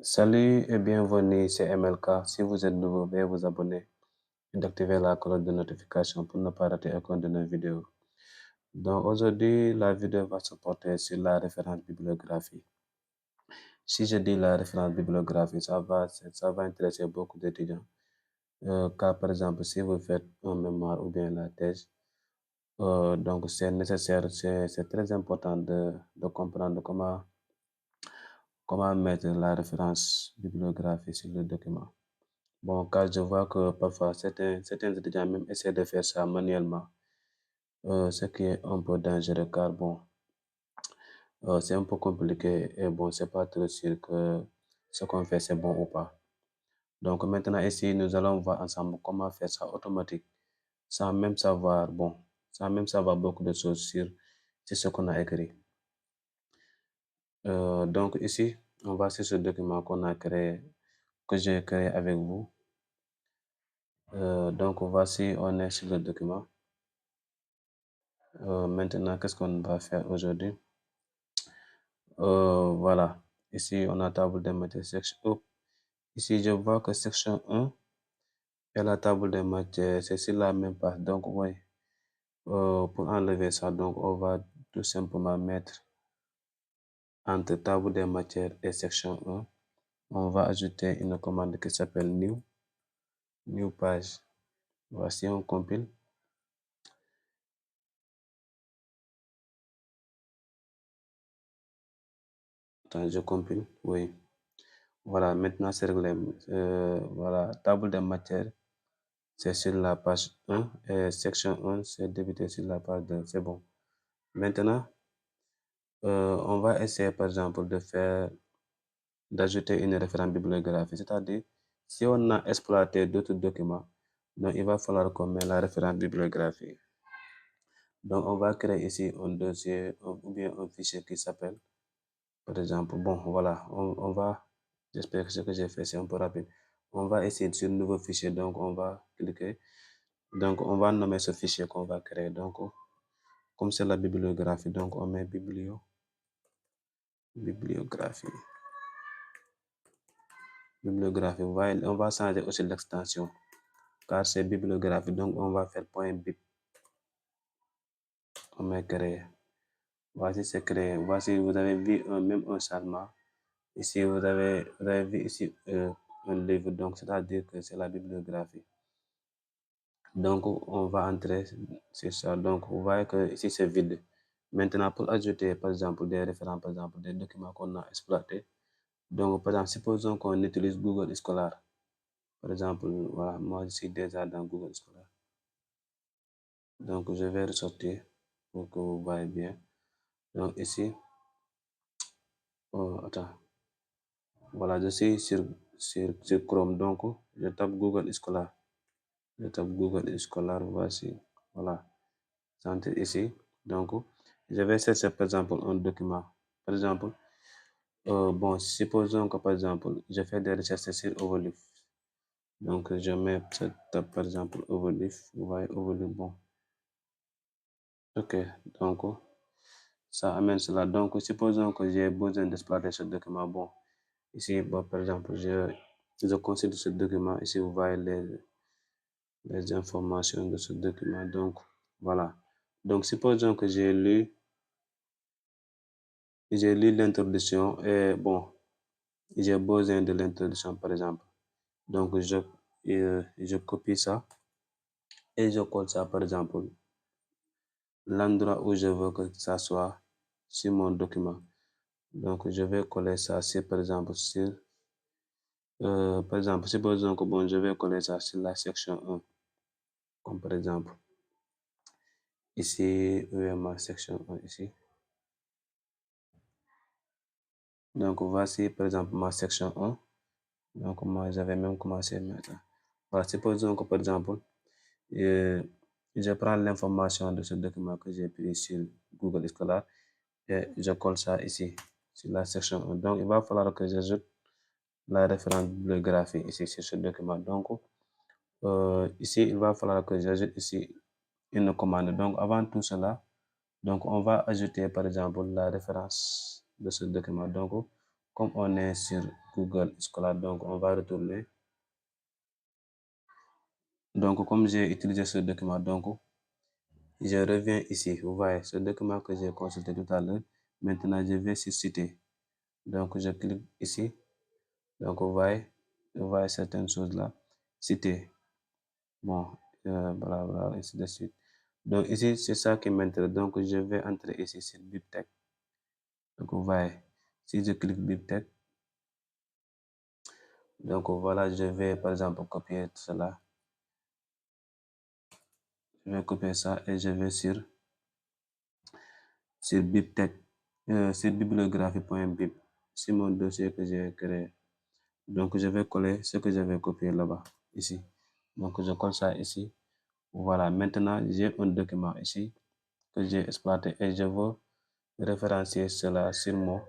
Salut et bienvenue, c'est MLK. Si vous êtes nouveau, veuillez vous abonner et d'activer la cloche de notification pour ne pas rater aucune de nos vidéos. Donc aujourd'hui, la vidéo va se porter sur la référence bibliographie. Si je dis la référence bibliographie, ça va intéresser beaucoup d'étudiants. Car par exemple, si vous faites un mémoire ou bien la thèse, donc c'est nécessaire, c'est très important de comprendre comment mettre la référence bibliographie sur le document. Bon, car je vois que parfois certains étudiants même essaient de faire ça manuellement, ce qui est un peu dangereux car bon, c'est un peu compliqué et bon, c'est pas trop sûr que ce qu'on fait c'est bon ou pas. Donc maintenant ici, nous allons voir ensemble comment faire ça automatique, sans même savoir, bon, sans même savoir beaucoup de choses sur ce qu'on a écrit. Donc ici, on va sur ce document qu'on a créé, que j'ai créé avec vous. Donc voici, on est sur le document. Maintenant, qu'est-ce qu'on va faire aujourd'hui? Voilà. Ici, on a table de matière section. Oh, ici, je vois que section 1 et la table de matière, c'est sur la même page. Donc, oui, pour enlever ça, donc on va tout simplement mettre entre table de matière et section 1. On va ajouter une commande qui s'appelle new page. Voici, on compile. Attends, je compile. Oui. Voilà, maintenant c'est réglé. Voilà, table de matière, c'est sur la page 1 et section 1, c'est débuté sur la page 2. C'est bon. Maintenant, on va essayer par exemple d'ajouter une référence bibliographie, c'est-à-dire si on a exploité d'autres documents, donc il va falloir qu'on mette la référence bibliographie. Donc on va créer ici un dossier ou bien un fichier qui s'appelle, par exemple, bon voilà, on va, j'espère que ce que j'ai fait c'est un peu rapide. On va essayer sur nouveau fichier, donc on va cliquer. Donc on va nommer ce fichier qu'on va créer. Donc comme c'est la bibliographie, donc on met bibliographie. Bibliographie, on va changer aussi l'extension car c'est bibliographie, donc on va faire .bib. On met créer. Voici c'est créé. Voici, vous avez vu même un changement. Ici, vous avez vu ici un livre, donc c'est-à-dire que c'est la bibliographie. Donc on va entrer sur ça. Donc vous voyez que ici c'est vide. Maintenant, pour ajouter par exemple des références, par exemple des documents qu'on a exploités. Donc par exemple, supposons qu'on utilise Google Scholar. Par exemple, voilà, moi je suis déjà dans Google Scholar. Donc je vais ressortir pour que vous voyez bien. Donc ici, attends, voilà, je suis sur Chrome. Donc je tape Google Scholar. Je tape Google Scholar, voici. Voilà, j'entre ici. Donc je vais chercher par exemple un document. Par exemple, bon, supposons que par exemple, je fais des recherches sur Overleaf. Donc, je mets par exemple Overleaf. Vous voyez Overleaf, bon. Ok, donc ça amène cela. Donc, supposons que j'ai besoin d'exploiter ce document. Bon, ici, bon, par exemple, je considère ce document. Ici, vous voyez les informations de ce document. Donc, voilà. Donc, supposons que j'ai lu l'introduction et bon, j'ai besoin de l'introduction, par exemple. Donc, je copie ça et je colle ça, par exemple, l'endroit où je veux que ça soit sur mon document. Donc, je vais coller ça sur, par exemple, supposons que bon, je vais coller ça sur la section 1. Comme par exemple, ici, où est ma section 1 ici. Donc, voici, par exemple, ma section 1. Donc, moi, j'avais même commencé à mettre. Voilà, supposons que, par exemple, je prends l'information de ce document que j'ai pris sur Google Scholar et je colle ça ici, sur la section 1. Donc, il va falloir que j'ajoute la référence bibliographie ici sur ce document. Donc, ici, il va falloir que j'ajoute ici une commande. Donc, avant tout cela, donc on va ajouter par exemple la référence de ce document. Donc, comme on est sur Google Scholar, donc on va retourner. Donc, comme j'ai utilisé ce document, donc je reviens ici. Vous voyez ce document que j'ai consulté tout à l'heure. Maintenant, je vais sur Citer. Donc, je clique ici. Donc, vous voyez certaines choses là. Citer. Bon, voilà, ainsi de suite. Donc, ici, c'est ça qui m'intéresse. Donc, je vais entrer ici sur BibTeX. Donc, vous voyez, si je clique BibTeX, donc voilà, je vais par exemple copier cela. Je vais copier ça et je vais sur BibTeX, sur bibliographie.bib, c'est mon dossier que j'ai créé. Donc, je vais coller ce que j'avais copié là-bas, ici. Donc, je colle ça ici. Voilà, maintenant, j'ai un document ici que j'ai exploité et je veux référencier cela sur mon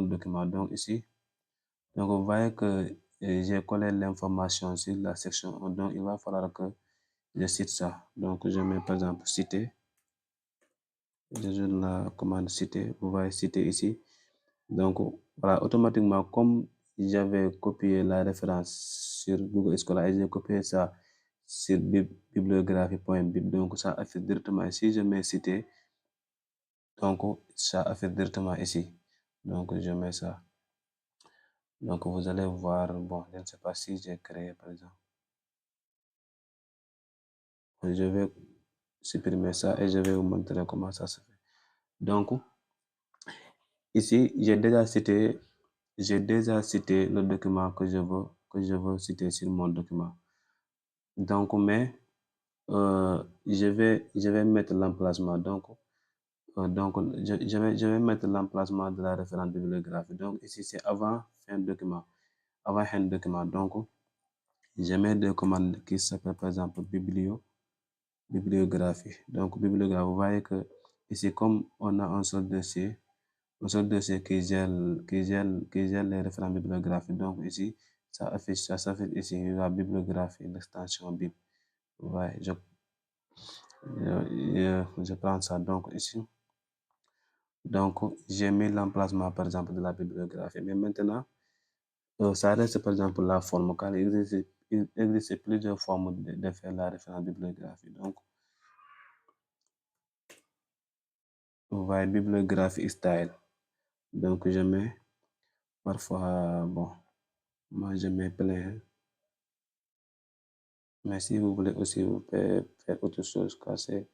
document. Donc, ici, donc vous voyez que j'ai collé l'information sur la section 1. Donc, il va falloir que je cite ça. Donc, je mets par exemple citer. Je joue la commande citer. Vous voyez citer ici. Donc, voilà, automatiquement, comme j'avais copié la référence sur Google Scholar et j'ai copié ça sur bibliographie.bib, donc ça affiche directement. Si je mets citer, donc ça affiche directement ici. Donc, je mets ça. Donc, vous allez voir, bon, je ne sais pas si j'ai créé, par exemple. Je vais supprimer ça et je vais vous montrer comment ça se fait. Donc, ici, j'ai déjà cité le document que je veux citer sur mon document. Donc, mais je vais mettre l'emplacement. Donc, je vais mettre l'emplacement de la référence bibliographie. Donc, ici, c'est avant fin document. Avant fin document. Donc, je mets deux commandes qui s'appellent par exemple bibliographie. Donc, bibliographie, vous voyez que ici, comme on a un seul dossier qui gère les références bibliographiques. Donc, ici, ça s'affiche ici, la bibliographie, l'extension bib. Vous voyez, je prends ça donc ici. Donc, j'ai mis l'emplacement, par exemple, de la bibliographie. Mais maintenant, ça reste, par exemple, la forme, car il existe plusieurs formes de faire la référence bibliographie. Donc, vous voyez, bibliographie style. Donc, je mets parfois, bon, moi, je mets plein. Mais si vous voulez aussi, vous pouvez faire autre chose, car il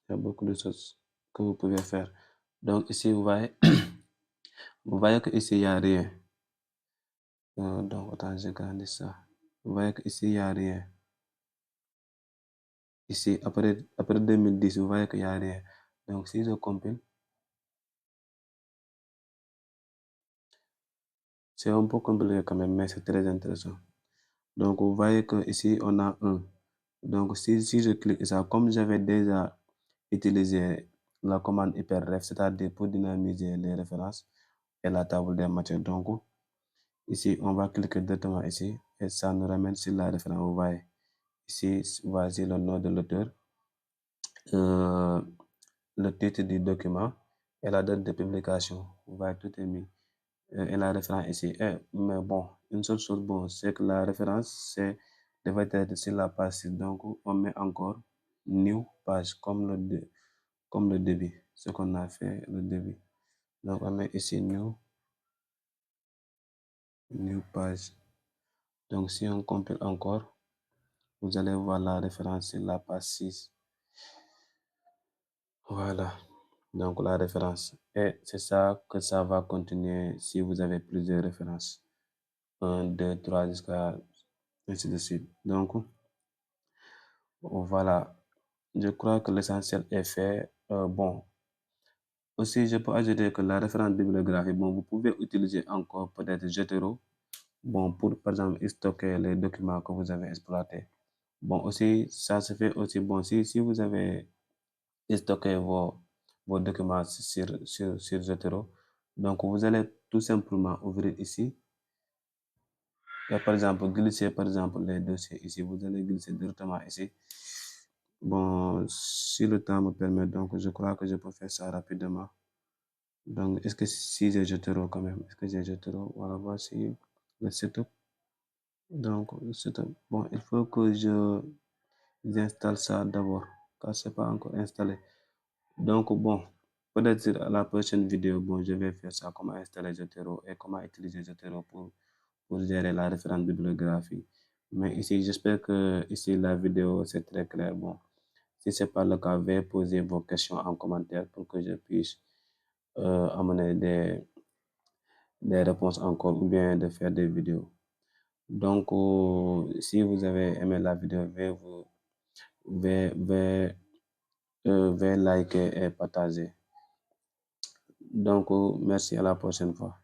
y a beaucoup de choses que vous pouvez faire. Donc, ici, vous voyez, vous voyez que ici, il n'y a rien. Donc, attends, j'agrandis ça. Vous voyez qu'ici, il n'y a rien. Ici, après 2010, vous voyez qu'il n'y a rien. Donc, si je compile, c'est un peu compliqué quand même, mais c'est très intéressant. Donc, vous voyez qu'ici, on a 1. Donc, si je clique ça, comme j'avais déjà utilisé la commande hyperref, c'est-à-dire pour dynamiser les références et la table des matières. Donc, ici, on va cliquer directement ici et ça nous ramène sur la référence. Vous voyez, ici, voici le nom de l'auteur, le titre du document et la date de publication. Vous voyez, tout est mis. Et la référence ici. Mais bon, une seule chose, bon, c'est que la référence, devrait être sur la page 6. Donc, on met encore new page comme le début, ce qu'on a fait le début. Donc, on met ici new page. Donc, si on compile encore, vous allez voir la référence sur la page 6. Voilà. Donc, la référence. Et c'est ça que ça va continuer si vous avez plusieurs références. 1, 2, 3, jusqu'à ainsi de suite. Donc, voilà. Je crois que l'essentiel est fait. Bon, aussi, je peux ajouter que la référence bibliographique, bon, vous pouvez utiliser encore peut-être Zotero, bon, pour, par exemple, stocker les documents que vous avez exploités. Bon, aussi, ça se fait aussi, bon, si vous avez stocké vos documents sur Zotero, donc vous allez tout simplement ouvrir ici. Et par exemple, glisser par exemple les dossiers ici, vous allez glisser directement ici. Bon, si le temps me permet, donc je crois que je peux faire ça rapidement. Donc, est-ce que si j'ai trop quand même, est-ce que j'ai trop? Voilà, voici le setup. Donc, le setup. Bon, il faut que j'installe ça d'abord, car c'est pas encore installé. Donc, bon, peut-être à la prochaine vidéo, bon, je vais faire ça, comment installer Zotero et comment utiliser Zotero pour gérer la référence bibliographie. Mais ici, j'espère que ici la vidéo c'est très clair. Bon, si c'est pas le cas, veuillez poser vos questions en commentaire pour que je puisse amener des réponses encore ou bien de faire des vidéos. Donc, si vous avez aimé la vidéo, veuillez liker et partager. Donc, merci à la prochaine fois.